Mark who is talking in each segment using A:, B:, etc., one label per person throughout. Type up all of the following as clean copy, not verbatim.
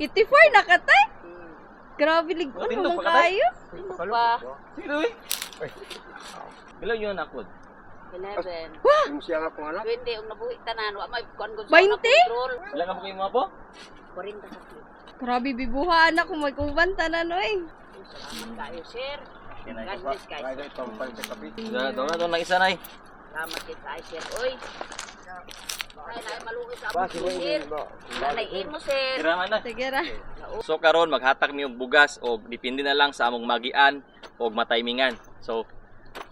A: 84 na katay. Grabe ligpon naman kayo.
B: Sino pa?
C: Sino eh? Ilan yun ako?
B: 11.
D: Yung siya nga pong anak.
B: 20 ang nabuhi tanan wa may kuan gud
A: 20?
C: Ilan ka po kayo mga po?
B: 40 ka kilo.
A: Grabe bibuhaan ako may kuban tanan oy.
B: Salamat kayo, sir. God bless guys.
D: Kaya ito ang palit sa kapi.
C: Ito na isa na eh.
B: Salamat kay tayo, sir. Oy. Ay, malugi sa
D: Ba,
B: ako, sir. Nanayin mo, sir.
C: Kiraman na.
A: Sige ra.
C: So karon maghatag mi og bugas o depende na lang sa among magian o matimingan. So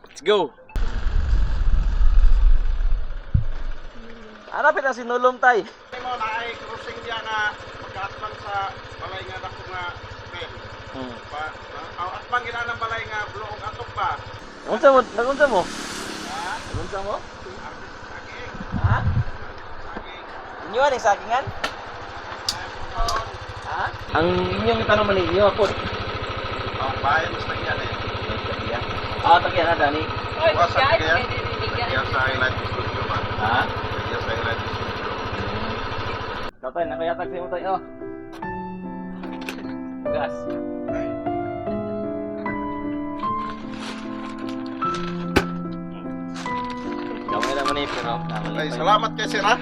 C: let's go. Hanapin ang sinulom tay.
D: Mo na ay crossing diya nga magkaatman sa balay nga dako nga ben. Pa atman gina ng balay nga bloong atok ba.
C: Unsa mo? Nagunsa mo?
D: Ha?
C: Nagunsa mo?
D: Saging.
C: Ha?
D: Saging.
C: Inyo aning sakingan? Ha? Ang inyong tanong man inyo ako.
D: Ang bayan mas nagyan eh.
C: Ah, tagiya na dani.
B: Oy,
D: Bukas sa
B: guys,
D: kaya.
B: bigyan.
D: Kaya sa highlight studio man.
C: Ha?
D: Kaya sa highlight studio.
C: Tatay, nakayatag sa imo tayo. Bugas. Gamay naman eh, pero
D: Ay, salamat kay sir ha.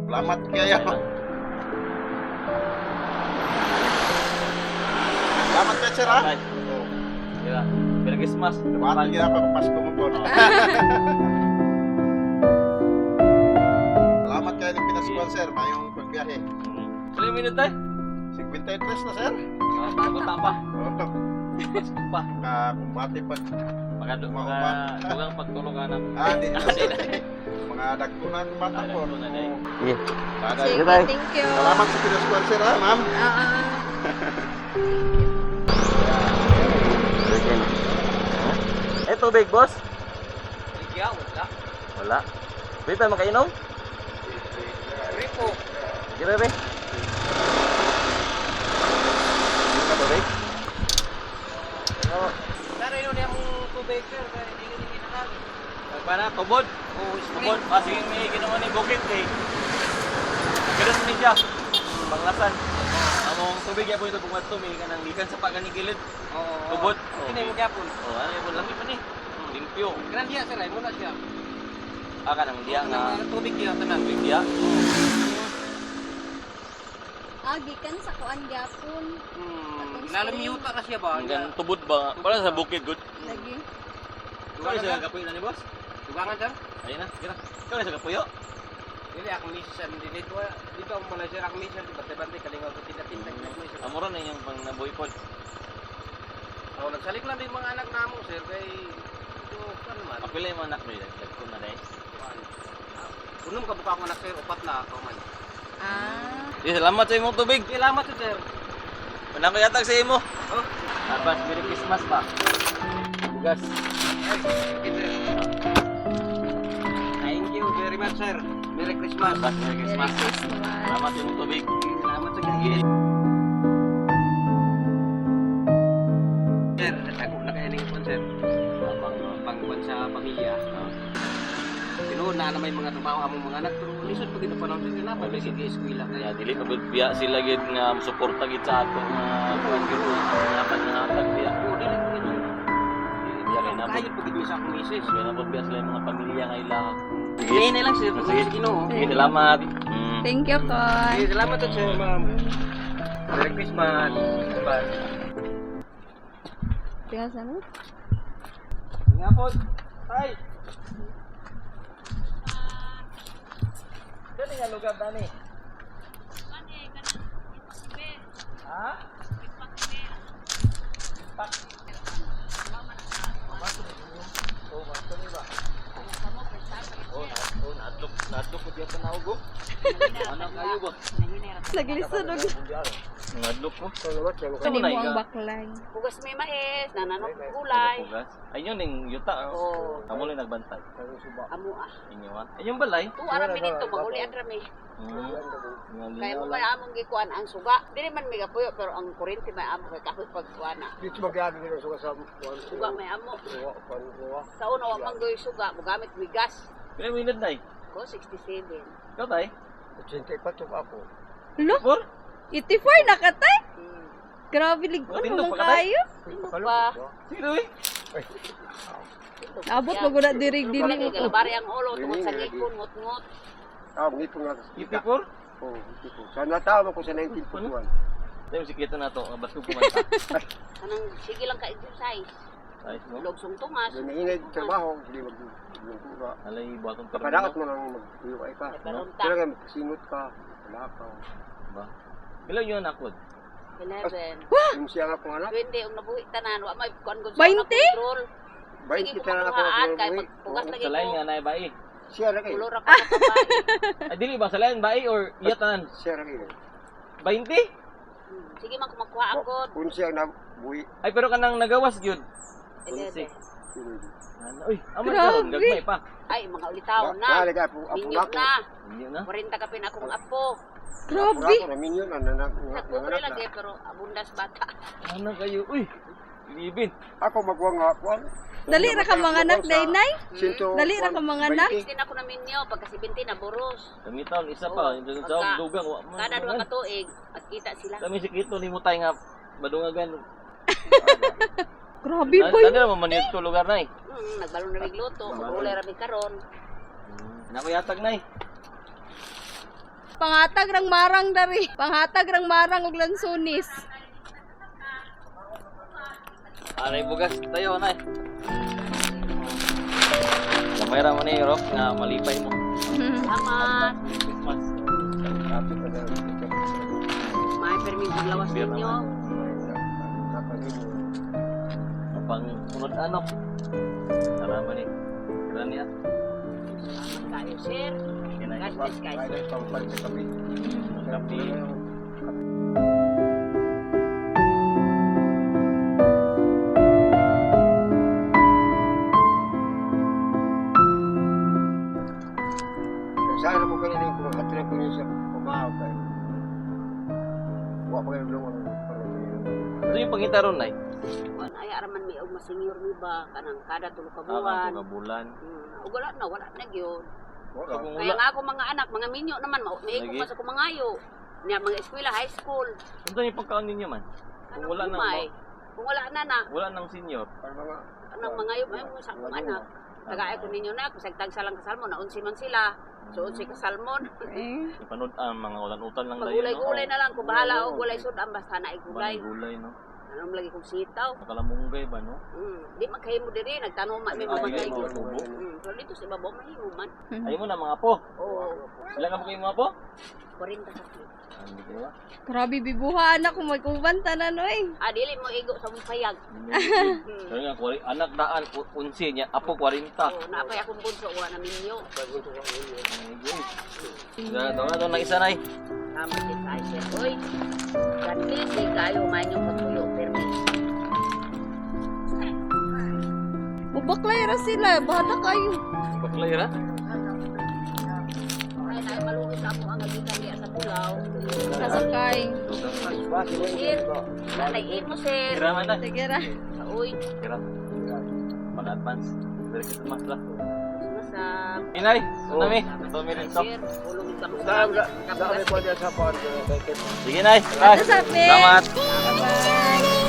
D: Salamat kayo. Salamat kay sir ha.
C: Kira, Merry Christmas.
D: Dumating gina pa Pasko mo po. Salamat kayo ng pinasponsor mayong pagbiyahe.
C: Ilang minute tayo?
D: 53 na sir.
C: Bata pa. Pasko pa.
D: Kumbati pa.
C: Dugang pagtulungan ng
D: Di na sir. Mga dagkunan bata po.
C: Yeah.
A: Sige,
C: tayo.
A: thank you.
D: Salamat sa pinasponsor ha ma'am.
C: Eh, tubig, boss?
B: Bigyan, wala.
C: Wala. Pwede tayo makainom?
B: Ripo.
C: Sige, bebe. Hindi ka tubig?
B: Pero yun yung tubig, sir. Pero hindi na lang.
C: Para, tubod?
B: Oo,
C: Tubod? Sige, may ginawa ni bukit eh. Ganun ni Jack. Banglasan. Among tubig yapon ito bumat to, may kanang gikan sa pagani gilid.
B: Oo.
C: Tubod.
B: Kini mo gyapon.
C: Oh, ano yun lang pa ni. Limpyo.
B: Gran dia, sir. Ay muna siya.
C: Ka nang diya nga.
B: Tubig dia tanan.
C: Tubig diya.
A: Gikan sa kuan gyapon.
B: Nalamiyuta na siya ba?
C: Hanggang tubod ba? Para sa bukid good.
A: Lagi.
C: Kaya sa kapuyo na ni boss?
B: Dugangan sir.
C: Ayun na, kira. Kaya sa kapuyo?
B: Dili akong mission din dito. Dito ang manager akong mission. Bantay-bantay kalingaw ko tinatintag na mission.
C: Amuran na yung pang nabuhay po.
B: Oh, nagsalik lang din mga anak namo sir kay ito kan man.
C: Apila yung mga anak mo yun. Nagko na dahil.
B: Unong kabuka ko anak sir, upat na ako man.
C: Salamat sa imong tubig.
B: Salamat sir.
C: Manang ko yatag sa imo.
B: Oh,
C: Advance Merry Christmas pa. Bugas.
B: thank you very much sir. Merry Christmas.
C: Advance Merry
A: Merry
C: Christmas.
A: Christmas.
C: Salamat sa imong tubig.
B: Salamat sa gigil. Sir, ako na kaya ning sir. Pangkuan sa pamilya. Tinuod na may mga trabaho among mga anak pero lisod pag panahon sila na pa sige eskwela
C: Kaya
B: kaya
C: dili pa gud biya sila gid nga suporta gid sa ato nga kuan gid dapat nga hatag biya. Biya kay nabot.
B: Kahit pagid mi sa akong misis.
C: Kaya nabot biya sila yung mga pamilya nga ila.
B: Sige na lang sir,
C: Sige.
B: sige Ginoo.
C: Sige, salamat.
A: Thank you, Koy.
B: Sige, salamat sir ma'am. Merry Christmas. Bye.
A: Tingnan sa ano?
C: Nga po. Hi. Dali nga lugar dani. Ha? Ipak. Oh, mato ni ba? Oh, nadlok ko diya panawag ko. Anak kayo ba?
A: Naglisod og.
C: Nadlok ko.
A: Kani mo ang baklay.
B: Hugas may mais, nananok gulay.
C: Bugas. Ayun ning yuta.
B: Oh,
C: Amo lang nagbantay.
B: amo ah.
C: Inyo ha. Ayun balay.
B: Tuwa mi dito magulian ra mi. Kaya mo may among gikuan ang suga. Dili man mi gapuyo pero ang kuryente may amo kay kahoy pagkuana.
D: Dito magyari nila sa
B: Suga may amo.
D: kuha.
B: Sa una wa man goy suga, mo gamit mi gas.
C: Pila minute nay?
B: Ko 67.
C: Ikaw tay?
E: 84 ako.
A: Lo,
C: Por?
A: 84 na ka, tay? Grabe, ligon
C: Tindog
A: mo
C: pa ka, tay?
A: kayo.
F: Pa.
C: Sino eh?
A: Abot mo guna dirig din
F: Lagi
A: mo.
F: galabari ang ulo tungod sa ngipon, ngut-ngut.
E: Ngipon nga.
C: 84?
E: Oo, ngipon. Sana tama ko sa 1941.
C: Tayo sikito na to, ang basko kumanta.
F: Kanang sige lang ka exercise.
C: Ayos mo?
F: Logsong tungas.
E: Doon nainay trabaho, hindi magbuka.
C: Alay, buhatong
E: Kapadakat mo lang magtuyo ay ka.
F: Nagkarunta.
E: Kailangan magkasingot ka. Wala ka.
C: Ba? Ilan yun nakod?
F: 11.
E: Yung siya nga pong anak,
F: 20 ang nabuhi tanan, wa may kuan gud
A: 20?
F: control.
E: 20 ka na ako
F: kumakuhaan kay
E: na
F: magpugas lagi
C: Sa lain
F: ko.
C: nga na bae.
E: Siya na kayo.
F: Ulo ra pa sa babae.
C: Ay, dili ba? Sa lain bae or iyatan?
E: Siya na kayo.
C: 20?
F: Sige man kumakuha agod.
E: Kung siya nabuhi,
C: Ay, pero kanang nagawas yun.
F: 11.
C: Ano? Uy, aman
A: Grabe.
C: karon gagmay pa.
F: Ay mga ulitaw na.
E: Nalagay po ako
F: Minyo
E: ako.
F: na.
C: Hindi na.
F: 40 ka pin akong apo.
A: Grabe.
E: Ako na minyo na
F: Nagkukuli
E: nanganak
F: lagi
E: na.
F: pero abundas bata.
C: Ano kayo? Uy, libin.
E: Ako magwa nga ako.
A: Dali ra ka mga anak, day-nay? Dali ra ka mga anak?
F: 16 ako na minyo pagka 17 na buros.
C: Kami taon, isa pa. Yung sa dugang.
F: Kada 2 ka tuig at kita sila.
C: Kami sikito ni Mutay nga. Badungagan.
A: Grabe boy.
C: Tanda naman man yung lugar na eh.
F: Nagbalon na migluto, ulay ra mi karon.
C: Nakuyatag na eh.
A: Pangatag rang marang dari. Pangatag rang marang ug lansunis.
C: Aray bugas tayo na eh. Kamera mo ni Rock nga malipay mo.
F: Salamat.
C: Christmas.
F: May permit lawas ninyo.
C: Pang sunod ano. Salamat ni. Kailan niya.
F: Salamat kayo, sir. God bless guys.
C: Kapi.
E: Sana mo kayo na yung katulad ko niya sa pumahaw kayo. Huwag pa kayo lumang
C: Ito yung pangitaron na eh.
F: Kuan ay araman mi og masenyor mi ba kanang kada tulo ka
C: Buwan.
F: buwan.
C: Kabulan.
F: Ug wala na gyud.
C: Kung
F: Kaya
C: wala.
F: nga ako mga anak, mga minyo naman may ko
C: Lagi.
F: pa sa kumangayo. Niya mga eskwela, high school.
C: Ito yung pagkaon ninyo man. Kung wala nang
F: Kung wala na
C: wala nang senior.
F: anang mangayo may mo sa akong anak. Tagaay ko ninyo na, kung sagtag lang kasalmon, na unsi man sila. So unsi kasalmon.
A: Eh,
C: Ipanood ang mga ulan-utan lang dayon.
F: Magulay-gulay na lang, kung bahala o gulay sudan, basta na igulay.
C: Gulay no.
F: Anong lagi kong sitaw.
C: Nakalamunggay ba no?
F: Di magkahimo diri, nagtanong may mga
C: Ay,
F: kayo.
C: mga tubo.
F: So dito sa ibabaw, mahimo man.
C: Ayaw mo na mga po.
F: Oo,
C: Ilan ka po kayo mga po?
F: 40 sa kilo.
C: Hindi ko ba?
A: grabe bibuha anak ko may kuban tanan oy.
F: Dili mo igo sa mong payag.
C: Kaya nga, anak daan, unsi niya, apo 40.
F: Naapay akong bunso, wala na minyo.
C: Doon na isa na eh.
F: Tama din tayo siya. Uy, God bless, kayo man yung patuyo, permi.
A: Mubaklay ra sila, bahala kayo.
C: Baklay ra?
F: Ay, na malungit ako ang agitan niya sa pulaw.
A: Kasakay.
F: Sir, nanay mo, sir.
C: Kiraman na.
A: Sige ra.
F: Uy,
C: Kiram. Mag-advance. Merry Christmas lang.
F: masa.
C: Inay, sunami. Ito mi rin to.
F: Sir, ulong ka mo
E: Dami po dyan sa pond.
C: Sige, Nay. Ay,
A: Sabi.
C: salamat.
A: Bye.